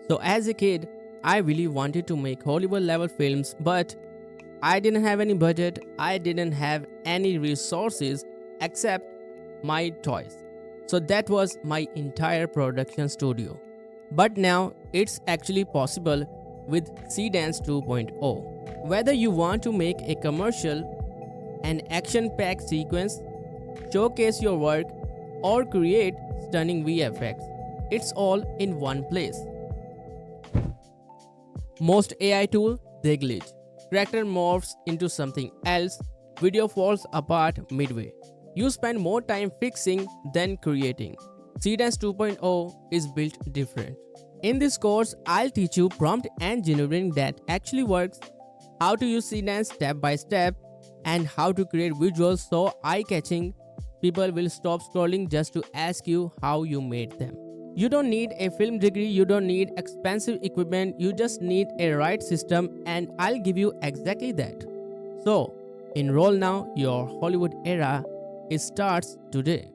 So as a kid, I really wanted to make Hollywood level films, but I didn't have any budget, I didn't have any resources except my toys. So that was my entire production studio. But now it's actually possible with Seedance 2.0. Whether you want to make a commercial, an action packed sequence, showcase your work, or create stunning VFX, it's all in one place. Most AI tools, they glitch. Character morphs into something else, video falls apart midway. You spend more time fixing than creating. Seedance 2.0 is built different. In this course, I'll teach you prompt engineering that actually works, how to use Seedance step by step, and how to create visuals so eye-catching people will stop scrolling just to ask you how you made them. You don't need a film degree, you don't need expensive equipment, you just need a right system, and I'll give you exactly that. So, enroll now, your Hollywood era starts today.